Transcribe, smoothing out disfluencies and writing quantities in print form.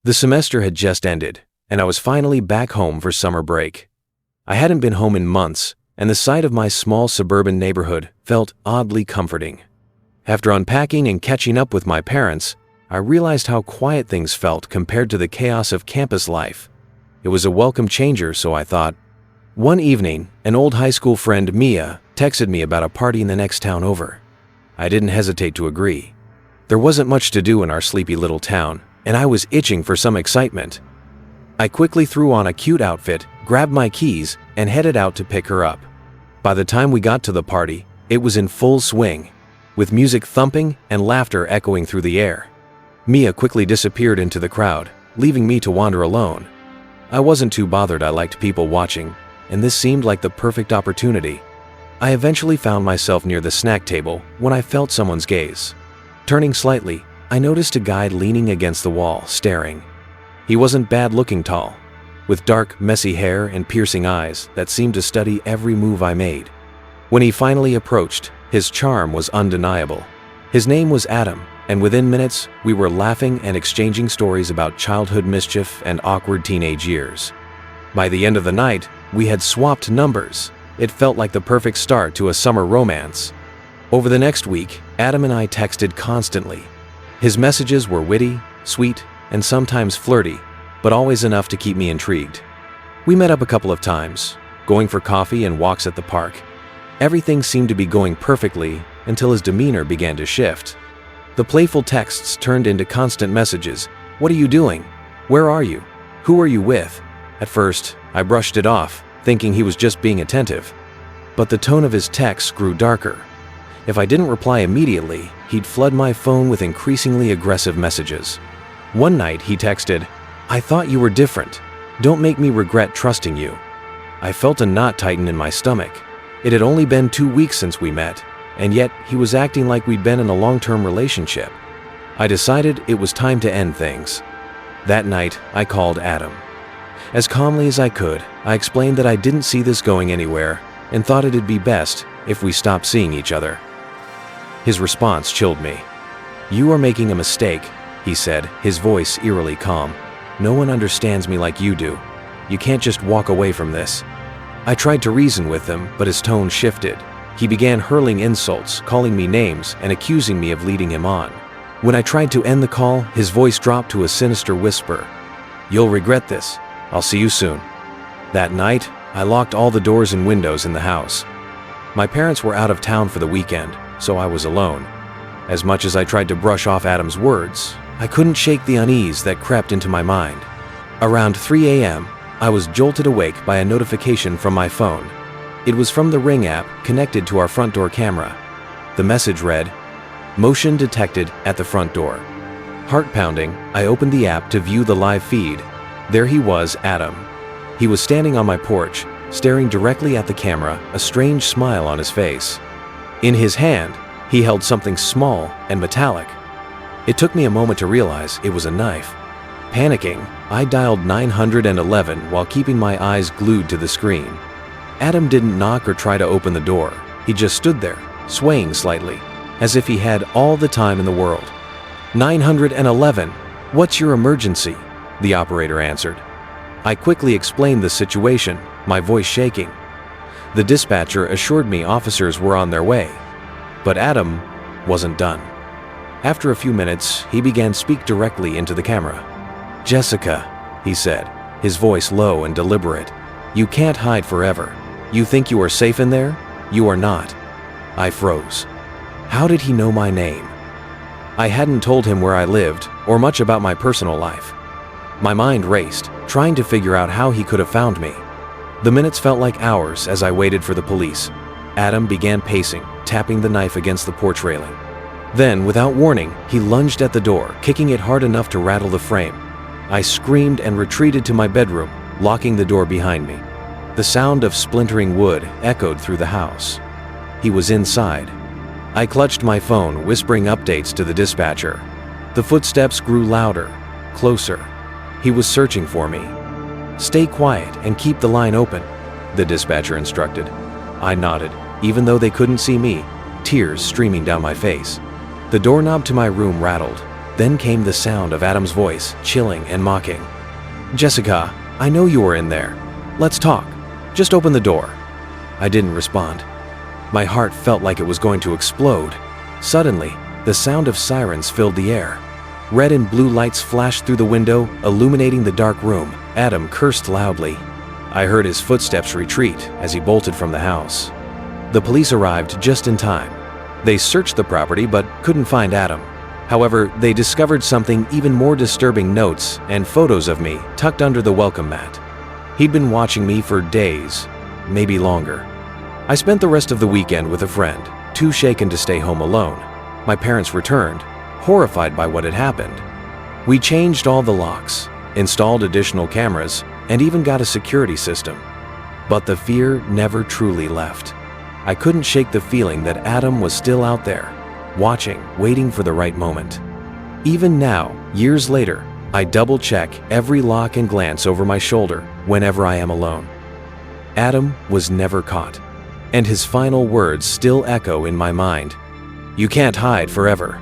The semester had just ended, and I was finally back home for summer break. I hadn't been home in months, and the sight of my small suburban neighborhood felt oddly comforting. After unpacking and catching up with my parents, I realized how quiet things felt compared to the chaos of campus life. It was a welcome changer, so I thought. One evening, an old high school friend, Mia, texted me about a party in the next town over. I didn't hesitate to agree. There wasn't much to do in our sleepy little town, and I was itching for some excitement. I quickly threw on a cute outfit, grabbed my keys, and headed out to pick her up. By the time we got to the party, it was in full swing, with music thumping and laughter echoing through the air. Mia quickly disappeared into the crowd, leaving me to wander alone. I wasn't too bothered. I liked people watching, and this seemed like the perfect opportunity. I eventually found myself near the snack table when I felt someone's gaze. Turning slightly, I noticed a guy leaning against the wall, staring. He wasn't bad-looking tall, with dark, messy hair and piercing eyes that seemed to study every move I made. When he finally approached, his charm was undeniable. His name was Adam, and within minutes, we were laughing and exchanging stories about childhood mischief and awkward teenage years. By the end of the night, we had swapped numbers. It felt like the perfect start to a summer romance. Over the next week, Adam and I texted constantly. His messages were witty, sweet, and sometimes flirty, but always enough to keep me intrigued. We met up a couple of times, going for coffee and walks at the park. Everything seemed to be going perfectly until his demeanor began to shift. The playful texts turned into constant messages. "What are you doing? Where are you? Who are you with?" At first, I brushed it off, thinking he was just being attentive. But the tone of his texts grew darker. If I didn't reply immediately, he'd flood my phone with increasingly aggressive messages. One night, he texted, "I thought you were different. Don't make me regret trusting you." I felt a knot tighten in my stomach. It had only been 2 weeks since we met, and yet he was acting like we'd been in a long-term relationship. I decided it was time to end things. That night, I called Adam. As calmly as I could, I explained that I didn't see this going anywhere and thought it'd be best if we stopped seeing each other. His response chilled me. "You are making a mistake," he said, his voice eerily calm. "No one understands me like you do. You can't just walk away from this." I tried to reason with him, but his tone shifted. He began hurling insults, calling me names, and accusing me of leading him on. When I tried to end the call, his voice dropped to a sinister whisper. "You'll regret this. I'll see you soon." That night, I locked all the doors and windows in the house. My parents were out of town for the weekend, so I was alone. As much as I tried to brush off Adam's words, I couldn't shake the unease that crept into my mind. Around 3 a.m., I was jolted awake by a notification from my phone. It was from the Ring app connected to our front door camera. The message read, "Motion detected at the front door." Heart pounding, I opened the app to view the live feed. There he was, Adam. He was standing on my porch, staring directly at the camera, a strange smile on his face. In his hand, he held something small and metallic. It took me a moment to realize it was a knife. Panicking, I dialed 911 while keeping my eyes glued to the screen. Adam didn't knock or try to open the door. He just stood there, swaying slightly, as if he had all the time in the world. 911, what's your emergency?" the operator answered. I quickly explained the situation, my voice shaking. The dispatcher assured me officers were on their way. But Adam wasn't done. After a few minutes, he began to speak directly into the camera. "Jessica," he said, his voice low and deliberate, "you can't hide forever. You think you are safe in there? You are not." I froze. How did he know my name? I hadn't told him where I lived or much about my personal life. My mind raced, trying to figure out how he could have found me. The minutes felt like hours as I waited for the police. Adam began pacing, tapping the knife against the porch railing. Then, without warning, he lunged at the door, kicking it hard enough to rattle the frame. I screamed and retreated to my bedroom, locking the door behind me. The sound of splintering wood echoed through the house. He was inside. I clutched my phone, whispering updates to the dispatcher. The footsteps grew louder, closer. He was searching for me. "Stay quiet and keep the line open," the dispatcher instructed. I nodded, even though they couldn't see me, tears streaming down my face. The doorknob to my room rattled. Then came the sound of Adam's voice, chilling and mocking. "Jessica, I know you are in there. Let's talk. Just open the door." I didn't respond. My heart felt like it was going to explode. Suddenly, the sound of sirens filled the air. Red and blue lights flashed through the window, illuminating the dark room. Adam cursed loudly. I heard his footsteps retreat as he bolted from the house. The police arrived just in time. They searched the property but couldn't find Adam. However, they discovered something even more disturbing: notes and photos of me tucked under the welcome mat. He'd been watching me for days, maybe longer. I spent the rest of the weekend with a friend, too shaken to stay home alone. My parents returned, horrified by what had happened. We changed all the locks, installed additional cameras, and even got a security system. But the fear never truly left. I couldn't shake the feeling that Adam was still out there, watching, waiting for the right moment. Even now, years later, I double-check every lock and glance over my shoulder whenever I am alone. Adam was never caught, and his final words still echo in my mind. "You can't hide forever."